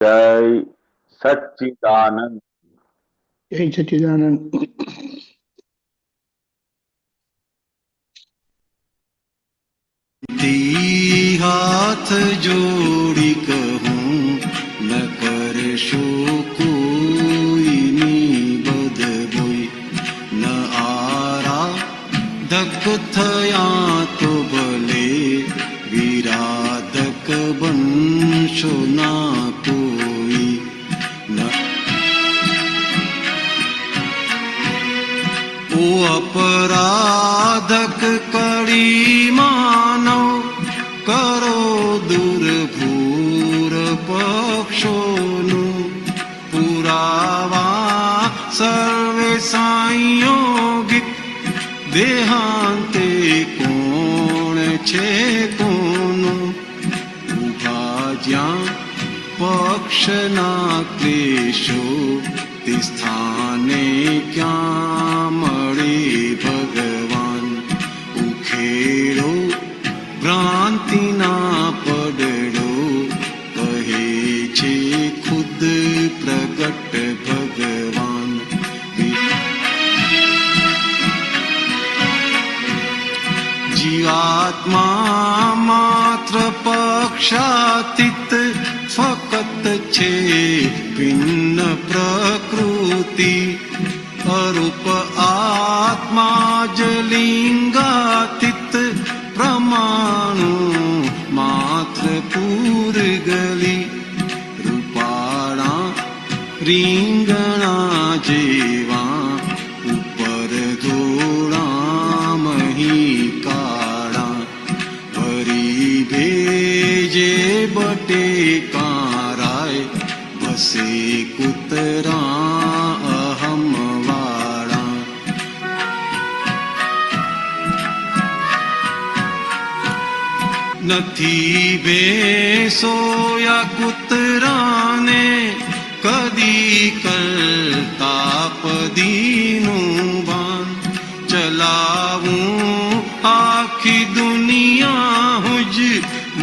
जय सच्चिदानंद। जय सच्चिदानंद। हाथ जोड़ी कहूँ न करशो कोई निबद बोई न आरा धक थया तो भले विराधक बनशो ना कोई न ओ अपराधक कड़ी मानव करो दुर्भूर पक्षोनु पुरावा सर्वे संयोगिक देहांते कोण छे कोनु उभा ज्या पक्षना क्लेशो ते स्थाने क्या મળે ભગવાન ઉખેડો ભ્રાંતિના પડડો કહે છે ખુદ પ્રગટ ભગવાન જીવાત્મા માત્ર પક્ષાતીત ફકત છે ભિન્ન પ્રકૃતિ અરૂપ આત્મા જ લિંગાતીત પ્રમાણુ માત્ર પૂરગલી રૂપાળા રીંગણા જેવા ઉપર ધોળા મહી કાળા ભરી ભેજે બટેકારાય બસે કૂતરા નથી ભેંસો યા કૂતરાને કદી કરતા પદીનું ભાન ચલાવું આખી દુનિયા હુજ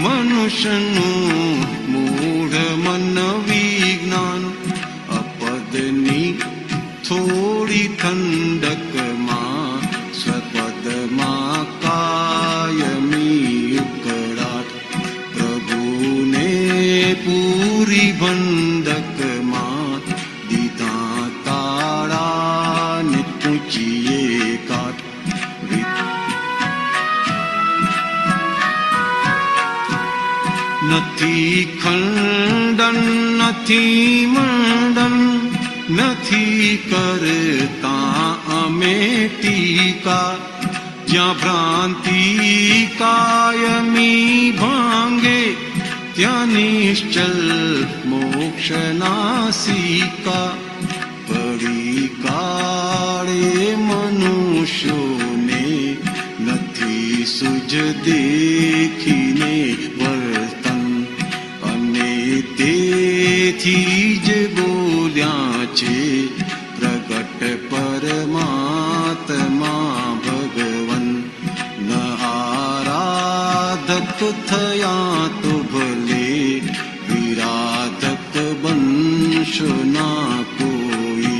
મનુષ્યનું મૂઢ મન વિજ્ઞાન અપદની થોડી ઠંડકમાં સ્વપદમાં કાયમી પૂરી બંધકમાં દીધા તાળા ને પૂછીએ કાટ નથી ખંડન નથી મંડન નથી કરતા અમે ટીકા જ્યાં ભ્રાંતિ કાયમી ભાંગે ત્યાં નિશ્ચલ મોક્ષ નાસિકા પડી કાળે મનુષ્યોને નથી સુજ દેખીને વર્તન અને તેથી જ બોલ્યા છે પ્રગટ પરમાત્મા ભગવન ન આરાધક થયા તો ना कोई।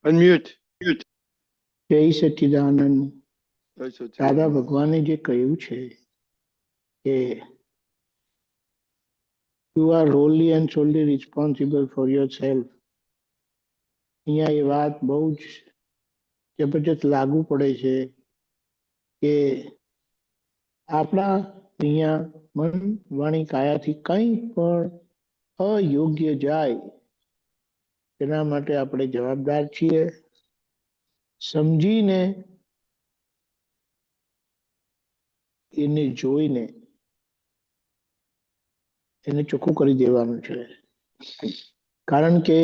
અનમ્યુટ. જય સચ્ચિદાનંદ. દાદા ભગવાને જે કહ્યું છે કે you are wholly and solely responsible for yourself, અહીંયા એ વાત બહુ જ જબરજસ્ત લાગુ પડે છે કે આપણા અહીંયા મન વાણી કાયાથી કંઈ પણ અયોગ્ય જાય તેના માટે આપણે જવાબદાર છીએ. સમજીને એને જોઈને એને ચોખ્ખું કરી દેવાનું છે. કારણ કે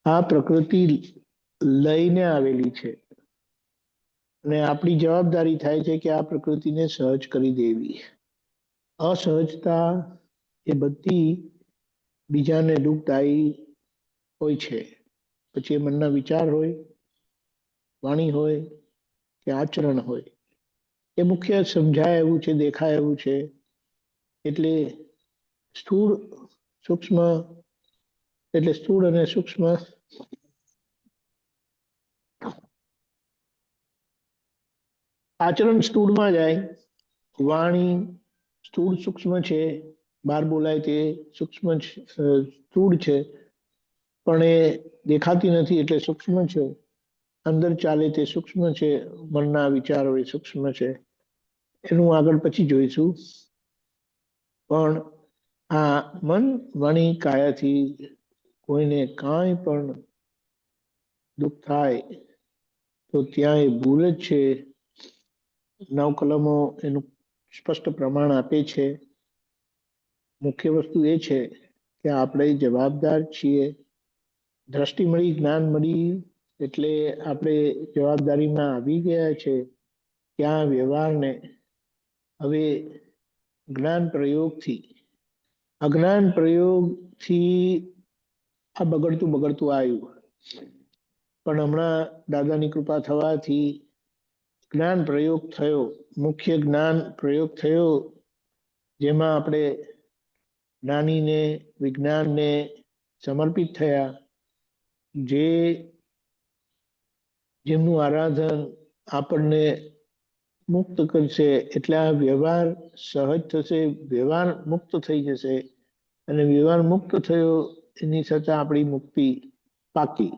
આ પ્રકૃતિ લઈને આવેલી છે અને આપણી જવાબદારી થાય છે કે આ પ્રકૃતિને સહજ કરી દેવી. અસહજતા એ બધી બીજાને દુઃખદાયી હોય છે. પછી એ મનના વિચાર હોય, વાણી હોય કે આચરણ હોય, એ મુખ્ય સમજાય એવું છે, દેખાય એવું છે. એટલે સ્થૂળ સૂક્ષ્મ એટલે સ્થૂળ અને સૂક્ષ્મ આચરણ સ્થૂળમાં જાય. વાણી સ્થૂળ સૂક્ષ્મ છે, બહાર બોલાય તે સૂક્ષ્મ સ્થૂળ છે, પણ એ દેખાતી નથી એટલે સૂક્ષ્મ છે. અંદર ચાલે તે સૂક્ષ્મ છે, મનના વિચારો એ સૂક્ષ્મ છે. એનું આગળ પછી જોઈશું. પણ આ મન વાણી કાયાથી કોઈને કાંઈ પણ દુઃખ થાય તો ત્યાં એ ભૂલ જ છે. નવકલમો એનું સ્પષ્ટ પ્રમાણ આપે છે. મુખ્ય વસ્તુ એ છે કે આપણે જવાબદાર છીએ. દ્રષ્ટિ મળી, જ્ઞાન મળી એટલે આપણે જવાબદારીમાં આવી ગયા છે. ત્યાં વ્યવહારને હવે જ્ઞાન પ્રયોગથી, અજ્ઞાન પ્રયોગથી આ બગડતું આવ્યું. પણ હમણાં દાદાની કૃપા થવાથી જ્ઞાન પ્રયોગ થયો, મુખ્ય જ્ઞાન પ્રયોગ થયો, જેમાં આપણે જ્ઞાનીને, વિજ્ઞાનને સમર્પિત થયા. જેમનું આરાધન આપણને મુક્ત કરશે, એટલે આ વ્યવહાર સહજ થશે, વ્યવહાર મુક્ત થઈ જશે. અને વ્યવહાર મુક્ત થયો એની સાથે આપણી મુક્તિ પાકી.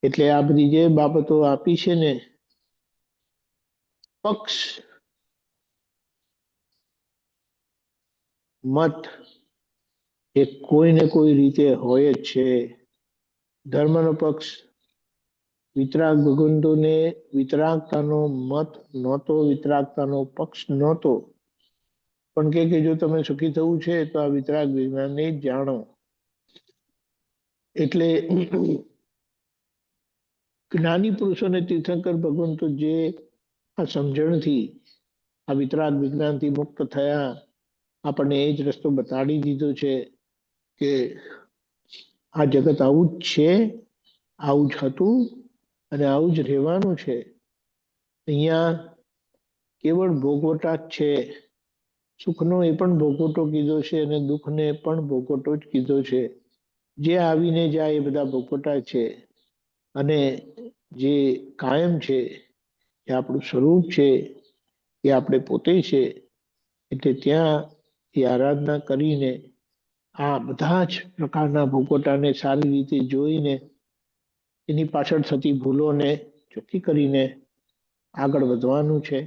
એટલે આ બધી જે બાબતો આપી છે ને, પક્ષ મત એ કોઈને કોઈ રીતે હોય જ છે. ધર્મનો પક્ષ વિતરાગ ભગવંતોને વિતરાગતાનો મત નહોતો, વિતરાગતાનો પક્ષ નહોતો. પણ કે જો તમે સુખી થવું છે તો આ વિતરાગ વિજ્ઞાનને જ જાણો. એટલે જ્ઞાની પુરુષોને તીર્થંકર ભગવંતો જે આ સમજણથી, આ વિતરાગ વિજ્ઞાનથી મુક્ત થયા, આપણને એ જ રસ્તો બતાડી દીધો છે કે આ જગત આવું જ છે, આવું જ હતું અને આવું જ રહેવાનું છે. અહીંયા કેવળ ભોગવટા જ છે. સુખનો એ પણ ભોગવટો કીધો છે અને દુઃખને પણ ભોગવટો જ કીધો છે. જે આવીને જાય એ બધા ભોગવટા છે. અને જે કાયમ છે એ આપણું સ્વરૂપ છે, એ આપણે પોતે છે. એટલે ત્યાં એ આરાધના કરીને આ બધા જ પ્રકારના ભોગવટાને સારી રીતે જોઈને એની પાછળ થતી ભૂલોને ચોખ્ખી કરીને આગળ વધવાનું છે.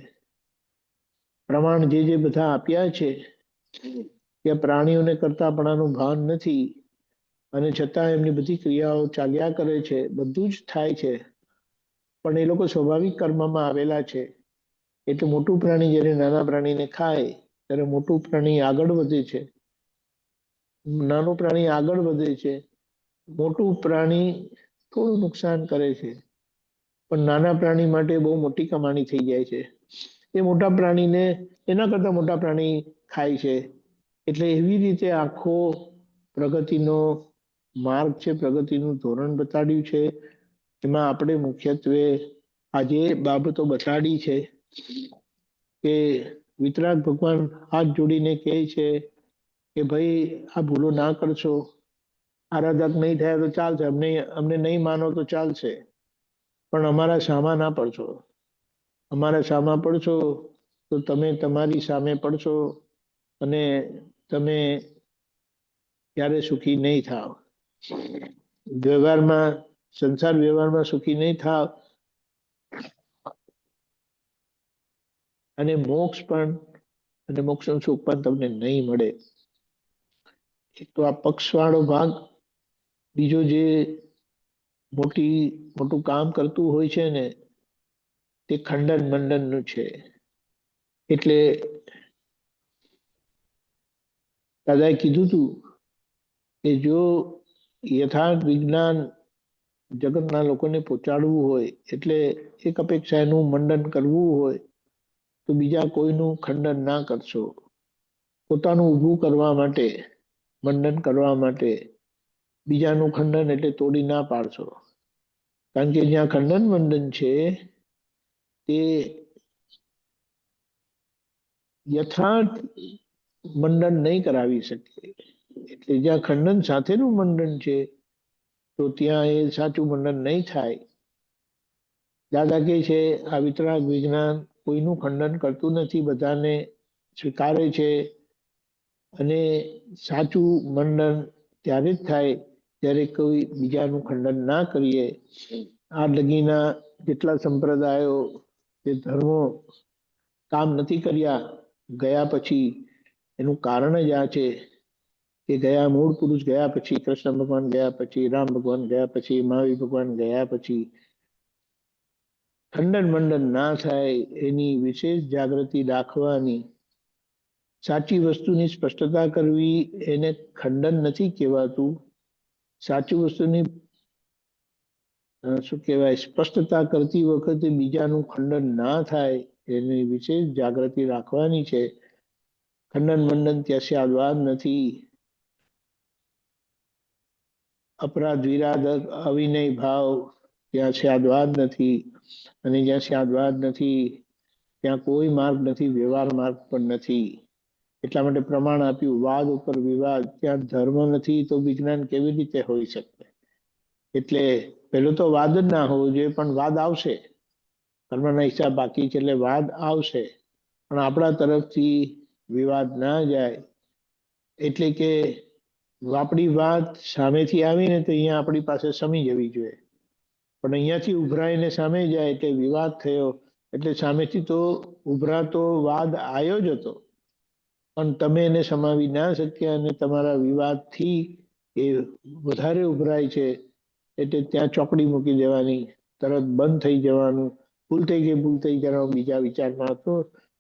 પ્રમાણ જે બધા આપ્યા છે કે પ્રાણીઓને કરતાપણાનું ભાન નથી અને છતાં એમની બધી ક્રિયાઓ ચાલ્યા કરે છે, બધું જ થાય છે. પણ એ લોકો સ્વાભાવિક કર્મમાં આવેલા છે. એટલે મોટું પ્રાણી જ્યારે નાના પ્રાણીને ખાય ત્યારે મોટું પ્રાણી આગળ વધે છે, નાનું પ્રાણી આગળ વધે છે. મોટું પ્રાણી થોડું નુકસાન કરે છે, પણ નાના પ્રાણી માટે બહુ મોટી કમાણી થઈ જાય છે. એ મોટા પ્રાણીને એના કરતા મોટા પ્રાણી ખાય છે. એટલે એવી રીતે આખો પ્રગતિનો માર્ગ છે, પ્રગતિનું ધોરણ બતાડ્યું છે. એમાં આપણે મુખ્યત્વે આજે બાબતો બતાડી છે કે વિતરાગ ભગવાન હાથ જોડીને કહે છે કે ભાઈ આ ભૂલો ના કરશો. આરાધક નહીં થયા તો ચાલશે, અમને નહીં માનો તો ચાલશે, પણ અમારા સામા ના પડશો. અમારા સામા પડશો તો તમે તમારી સામે પડશો અને તમે ત્યારે સુખી નહીં થાવ. વ્યવહારમાં, સંસાર વ્યવહારમાં સુખી નહીં થાવ અને મોક્ષ પણ અને મોક્ષનું સુખ પણ તમને નહીં મળે. એક તો આ પક્ષવાળો ભાગ. બીજો જે મોટું કામ કરતું હોય છે ને, તે ખંડન મંડનનું છે. એટલે દાદાએ કીધું હતું કે જો યથાર્થ વિજ્ઞાન જગતના લોકોને પહોંચાડવું હોય, એટલે એક અપેક્ષા એનું મંડન કરવું હોય તો બીજા કોઈનું ખંડન ના કરશો. પોતાનું ઊભું કરવા માટે, મંડન કરવા માટે બીજાનું ખંડન એટલે તોડી ના પાડશો. કારણ કે જ્યાં ખંડન મંડન છે તે યથાર્થ મંડન નહીં કરાવી શકીએ. એટલે જ્યાં ખંડન સાથેનું મંડન છે તો ત્યાં એ સાચું મંડન નહીં થાય. દાદા કહે છે આ વિતરાગ વિજ્ઞાન કોઈનું ખંડન કરતું નથી, બધાને સ્વીકારે છે. અને સાચું મંડન ત્યારે જ થાય જ્યારે કોઈ બીજાનું ખંડન ના કરીએ. આ લગીના જેટલા સંપ્રદાયો જે ધર્મો કામ નથી કર્યા ગયા પછી, એનું કારણ જ આ છે કે ગયા મૂળ પુરુષ ગયા પછી, કૃષ્ણ ભગવાન ગયા પછી, રામ ભગવાન ગયા પછી, મહાવીર ભગવાન ગયા પછી ખંડન મંડન ના થાય એની વિશેષ જાગૃતિ રાખવાની. સાચી વસ્તુની સ્પષ્ટતા કરવી એને ખંડન નથી કહેવાતું. સાચી વસ્તુની શું કહેવાય, સ્પષ્ટતા કરતી વખતે બીજાનું ખંડન ના થાય એની વિશેષ જાગૃતિ રાખવાની છે. ખંડન મંડન ત્યાં સ્યાદવાદ નથી. અપરાધ વિરાધ અવિનય ભાવ ત્યાં સ્યાદવાદ નથી. અને જ્યાં સ્યાદવાદ નથી ત્યાં કોઈ માર્ગ નથી, વ્યવહાર માર્ગ પણ નથી. એટલા માટે પ્રમાણ આપ્યું વાદ ઉપર વિવાદ. ત્યાં ધર્મ નથી તો વિજ્ઞાન કેવી રીતે હોઈ શકે? એટલે પેલો તો વાદ જ ના હોવો જોઈએ, પણ વાદ આવશે. કર્મના હિસાબ બાકી છે એટલે વાદ આવશે, પણ આપણા તરફથી વિવાદ ના જાય. એટલે કે આપણી વાત સામેથી આવીને તો અહીંયા આપણી પાસે સમી જવી જોઈએ, પણ અહીંયાથી ઉભરાઈને સામે જાય એટલે વિવાદ થયો. એટલે સામેથી તો ઉભરાતો વાદ આવ્યો જ હતો, પણ તમે એને સમાવી ના શક્યા અને તમારા વિવાદથી એ વધારે ઉભરાય છે. એટલે ત્યાં ચોકડી મૂકી દેવાની, તરત બંધ થઈ જવાનું. ભૂલ થઈ ગઈ, ભૂલ થઈ જવાનું, બીજા વિચારમાં હતો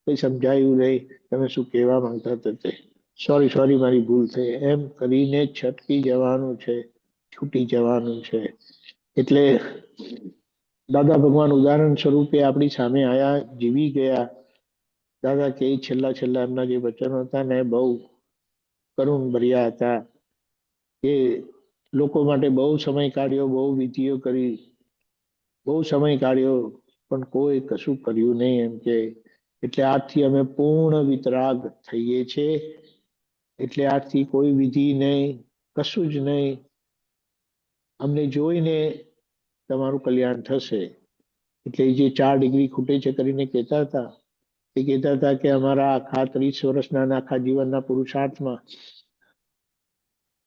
કંઈ સમજાયું નહીં, તમે શું કહેવા માંગતા હતા તે સોરી સોરી મારી ભૂલ થઈ, એમ કરીને છટકી જવાનું છે, છૂટી જવાનું છે. એટલે દાદા ભગવાન ઉદાહરણ સ્વરૂપે આપણી સામે આયા, જીવી ગયા. દાદા કે છેલ્લા છેલ્લા એમના જે વચનો હતા ને બહુ કરુણ ભર્યા હતા. કે લોકો માટે બહુ સમય કાઢ્યો, બહુ વિધિઓ કરી, બહુ સમય કાઢ્યો, પણ કોઈ કશું કર્યું નહીં એમ કે. એટલે આજથી અમે પૂર્ણ વિતરાગ થઈએ છીએ. એટલે આજથી કોઈ વિધિ નહીં, કશું જ નહીં. અમને જોઈને તમારું કલ્યાણ થશે. એટલે જે 4 ડિગ્રી ખૂટે છે કરીને કહેતા હતા, એ કહેતા હતા કે અમારા આખા 30 વર્ષના આખા જીવનના પુરુષાર્થમાં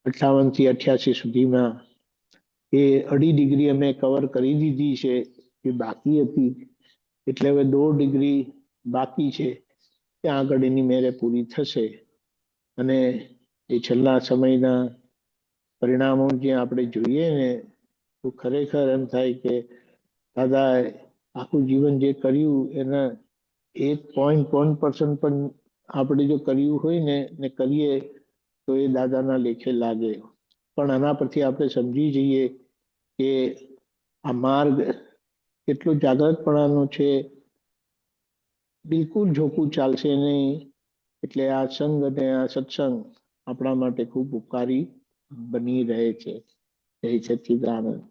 58 થી 88 સુધીમાં એ 2.5 ડિગ્રી અમે કવર કરી દીધી છે, એ બાકી હતી. એટલે હવે 1.5 ડિગ્રી બાકી છે, ત્યાં આગળ એની મેરે પૂરી થશે. અને એ છેલ્લા સમયના પરિણામો જે આપણે જોઈએ ને તો ખરેખર એમ થાય કે દાદા આખું જીવન જે કર્યું એના 1.1% પણ આપણે જો કર્યું હોય ને કરીએ તો એ દાદાના લેખે લાગે. પણ આના પરથી આપણે સમજી જઈએ કે આ માર્ગ કેટલો જાગૃતપણાનો છે, બિલકુલ ઝોકું ચાલશે નહીં. એટલે આ સંગ અને આ સત્સંગ આપણા માટે ખૂબ ઉપકારી બની રહે છે. જય સચ્ચિદાનંદ.